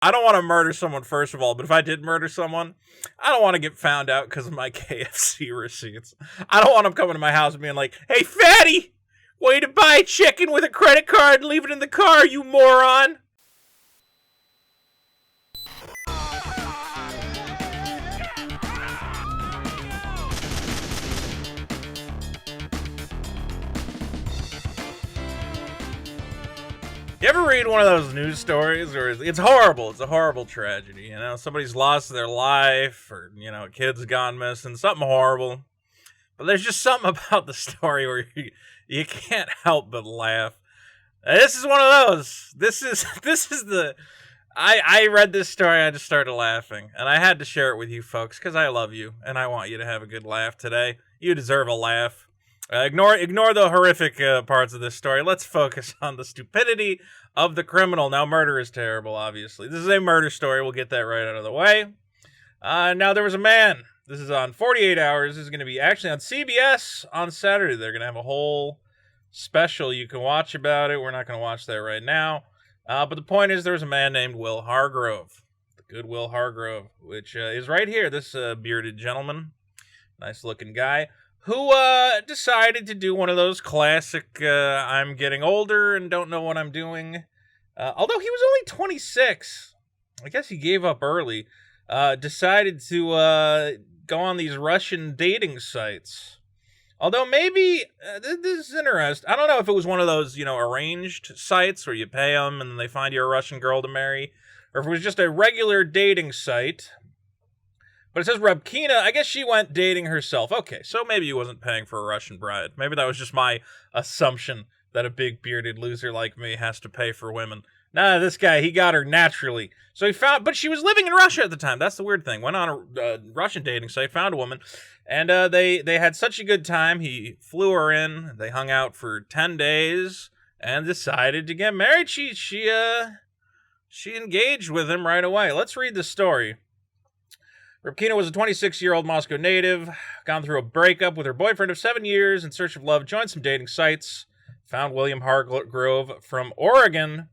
I don't want to murder someone, first of all, but if I did murder someone, I don't want to get found out because of my KFC receipts. I don't want them coming to my house and being like, hey, fatty, way to buy chicken with a credit card and leave it in the car, you moron. You ever read one of those news stories where it's horrible? It's a horrible tragedy. You know, somebody's lost their life, or, you know, a kid's gone missing, something horrible. But there's just something about the story where you can't help but laugh. This is one of those. This is the... I read this story, I just started laughing. And I had to share it with you folks, because I love you, and I want you to have a good laugh today. You deserve a laugh. Ignore the horrific parts of this story. Let's focus on the stupidity of the criminal. Now, murder is terrible, obviously. This is a murder story. We'll get that right out of the way. Now, there was a man. This is on 48 Hours. This is going to be actually on CBS on Saturday. They're going to have a whole special you can watch about it. We're not going to watch that right now. But the point is, there was a man named Will Hargrove. The good Will Hargrove, which is right here. This bearded gentleman. Nice-looking guy. Who decided to do one of those classic, I'm getting older and don't know what I'm doing. Although he was only 26, I guess he gave up early, decided to go on these Russian dating sites. Although maybe, this is interesting. I don't know if it was one of those, you know, arranged sites where you pay them and they find you a Russian girl to marry, or if it was just a regular dating site. But it says Rabkina, I guess she went dating herself. Okay, so maybe he wasn't paying for a Russian bride. Maybe that was just my assumption that a big bearded loser like me has to pay for women. Nah, this guy, he got her naturally. So he found, but she was living in Russia at the time. That's the weird thing. Went on a Russian dating site, found a woman, and they had such a good time. He flew her in. They hung out for 10 days and decided to get married. She engaged with him right away. Let's read the story. Rabkina was a 26-year-old Moscow native, gone through a breakup with her boyfriend of 7 years in search of love, joined some dating sites, found William Hargrove from Oregon,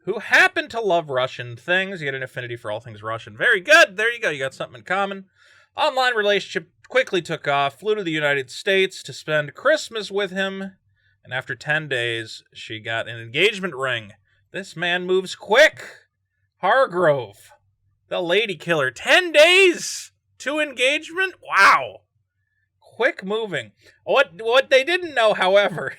who happened to love Russian things. He had an affinity for all things Russian. Very good. There you go. You got something in common. Online relationship quickly took off, flew to the United States to spend Christmas with him, and after 10 days, she got an engagement ring. This man moves quick. Hargrove. The lady killer. 10 days to engagement? Wow. Quick moving. What they didn't know, however,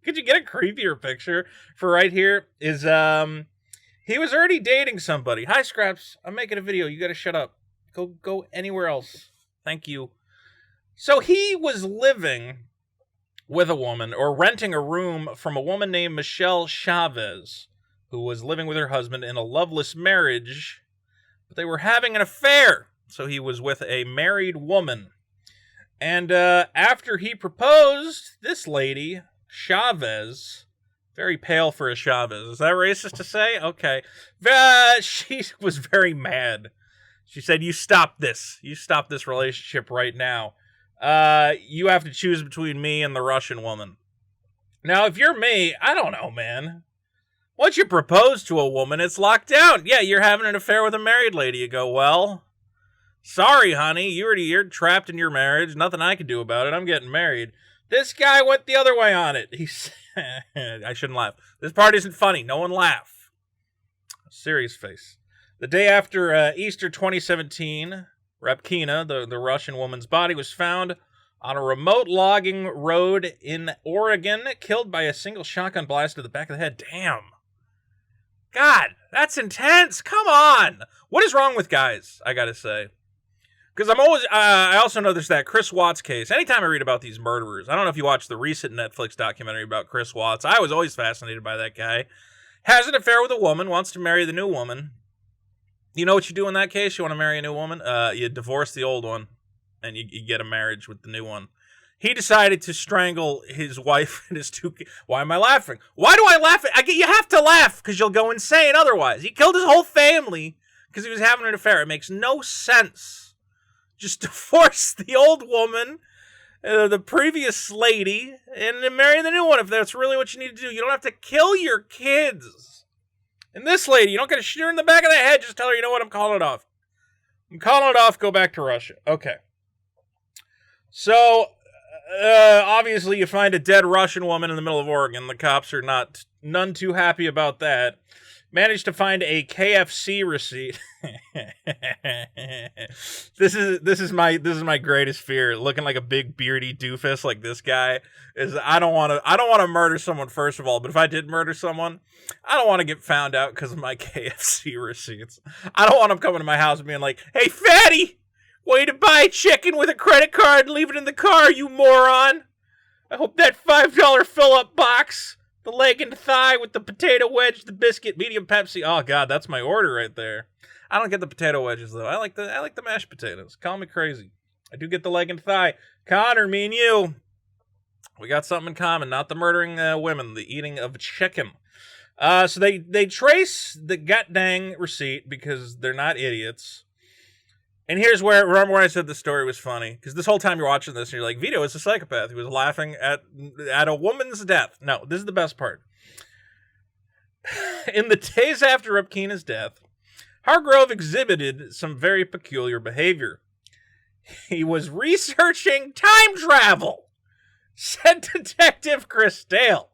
could you get a creepier picture for right here, is he was already dating somebody. Hi, Scraps. I'm making a video. You gotta shut up. Go anywhere else. Thank you. So he was living with a woman, or renting a room from a woman named Michelle Chavez, who was living with her husband in a loveless marriage. But they were having an affair, so he was with a married woman. And after he proposed, this lady, Chavez, very pale for a Chavez. Is that racist to say? Okay. She was very mad. She said, you stop this. You stop this relationship right now. You have to choose between me and the Russian woman. Now, if you're me, I don't know, man. Once you propose to a woman, it's locked down. Yeah, you're having an affair with a married lady. You go, well, sorry, honey, you're trapped in your marriage. Nothing I can do about it. I'm getting married. This guy went the other way on it. I shouldn't laugh. This part isn't funny. No one laugh. Serious face. The day after Easter 2017, Rabkina, the Russian woman's body, was found on a remote logging road in Oregon, killed by a single shotgun blast to the back of the head. Damn. God, that's intense. Come on. What is wrong with guys, I gotta say? Because I'm always, I also know there's that Chris Watts case. Anytime I read about these murderers, I don't know if you watched the recent Netflix documentary about Chris Watts. I was always fascinated by that guy. Has an affair with a woman, wants to marry the new woman. You know what you do in that case? You want to marry a new woman? You divorce the old one, and you get a marriage with the new one. He decided to strangle his wife and his two kids. Why am I laughing? Why do I laugh? You have to laugh because you'll go insane otherwise. He killed his whole family because he was having an affair. It makes no sense. Just divorce the old woman, the previous lady, and then marry the new one if that's really what you need to do. You don't have to kill your kids. And this lady, you don't get to shoot her in the back of the head. Just tell her, you know what, I'm calling it off. I'm calling it off. Go back to Russia. Okay. So, obviously, you find a dead Russian woman in the middle of Oregon. The cops are none too happy about that. Managed to find a KFC receipt. This is my greatest fear. Looking like a big beardy doofus like this guy is. I don't want to murder someone, first of all. But if I did murder someone, I don't want to get found out because of my KFC receipts. I don't want them coming to my house and being like, "Hey, fatty, way to buy chicken with a credit card and leave it in the car, you moron. I hope that $5 fill-up box, the leg and thigh with the potato wedge, the biscuit, medium Pepsi." Oh God, that's my order right there. I don't get the potato wedges though. I like the mashed potatoes. Call me crazy. I do get the leg and thigh. Connor, me and you, we got something in common. Not the murdering women, the eating of chicken. So they trace the gut dang receipt because they're not idiots. And here's where, remember when I said the story was funny? Because this whole time you're watching this and you're like, Vito is a psychopath. He was laughing at a woman's death. No, this is the best part. In the days after Repkina's death, Hargrove exhibited some very peculiar behavior. He was researching time travel, said Detective Chris Dale.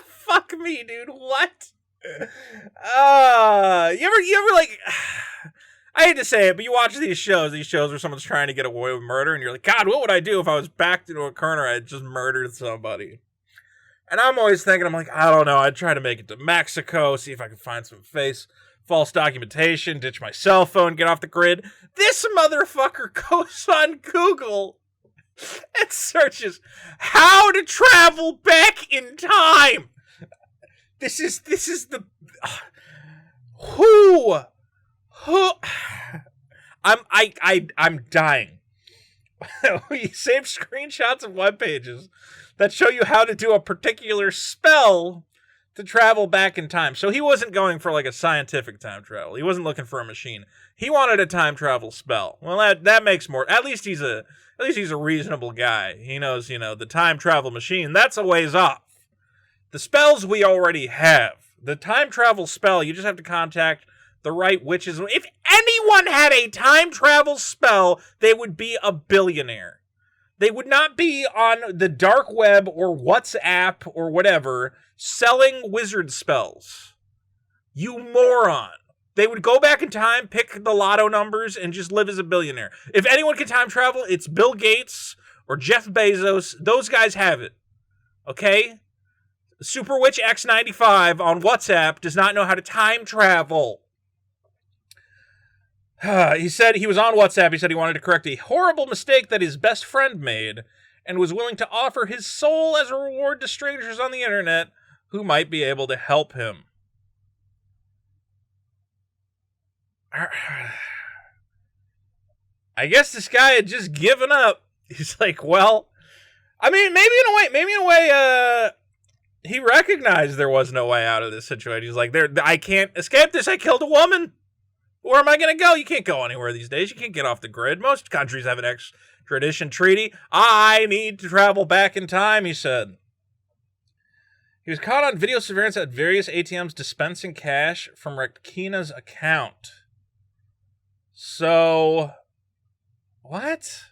Fuck me, dude. What? You ever like, I hate to say it, but you watch these shows where someone's trying to get away with murder, and you're like, God, what would I do if I was backed into a corner? I had just murdered somebody. And I'm always thinking, I'm like, I don't know, I'd try to make it to Mexico, see if I could find some false documentation, ditch my cell phone, get off the grid. This motherfucker goes on Google and searches how to travel back in time. This is the who I'm dying. We save screenshots of web pages that show you how to do a particular spell to travel back in time. So he wasn't going for like a scientific time travel. He wasn't looking for a machine. He wanted a time travel spell. Well, that makes more. At least he's a reasonable guy. He knows, the time travel machine. That's a ways off. The spells we already have. The time travel spell, you just have to contact the right witches. If anyone had a time travel spell, they would be a billionaire. They would not be on the dark web or WhatsApp or whatever selling wizard spells. You moron. They would go back in time, pick the lotto numbers, and just live as a billionaire. If anyone can time travel, it's Bill Gates or Jeff Bezos. Those guys have it. Okay? Super Witch X95 on WhatsApp does not know how to time travel. He said he was on WhatsApp. He said he wanted to correct a horrible mistake that his best friend made and was willing to offer his soul as a reward to strangers on the internet who might be able to help him. I guess this guy had just given up. He's like, well, I mean, maybe in a way, he recognized there was no way out of this situation. He's like, I can't escape this. I killed a woman. Where am I going to go? You can't go anywhere these days. You can't get off the grid. Most countries have an extradition treaty. I need to travel back in time, he said. He was caught on video surveillance at various ATMs dispensing cash from Repkina's account. So, what?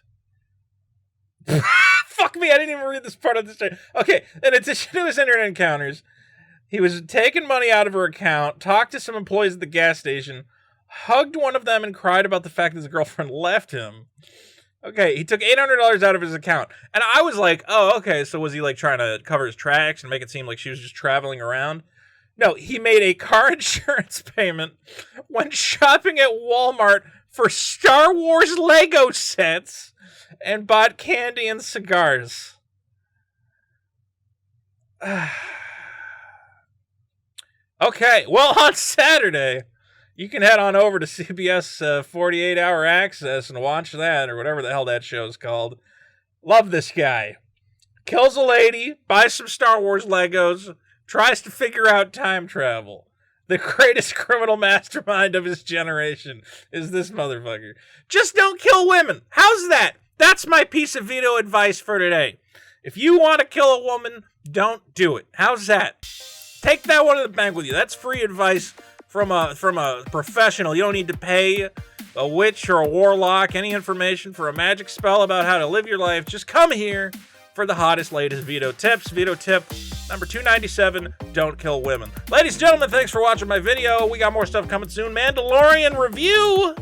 Fuck me, I didn't even read this part of the story. Okay, in addition to his internet encounters, he was taking money out of her account, talked to some employees at the gas station, hugged one of them, and cried about the fact that his girlfriend left him. Okay, he took $800 out of his account. And I was like, oh, okay, so was he like trying to cover his tracks and make it seem like she was just traveling around? No, he made a car insurance payment, went shopping at Walmart for Star Wars Lego sets, and bought candy and cigars. Okay, well, on Saturday, you can head on over to CBS 48-Hour Access and watch that, or whatever the hell that show's called. Love this guy. Kills a lady, buys some Star Wars Legos, tries to figure out time travel. The greatest criminal mastermind of his generation is this motherfucker. Just don't kill women. How's that? That's my piece of veto advice for today. If you want to kill a woman, don't do it. How's that? Take that one to the bank with you. That's free advice from a professional. You don't need to pay a witch or a warlock any information for a magic spell about how to live your life. Just come here for the hottest, latest veto tips. Veto tip number 297, don't kill women. Ladies and gentlemen, thanks for watching my video. We got more stuff coming soon. Mandalorian review.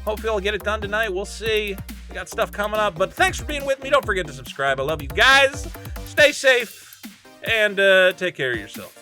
Hopefully I'll get it done tonight. We'll see. We got stuff coming up. But thanks for being with me. Don't forget to subscribe. I love you guys. Stay safe and take care of yourself.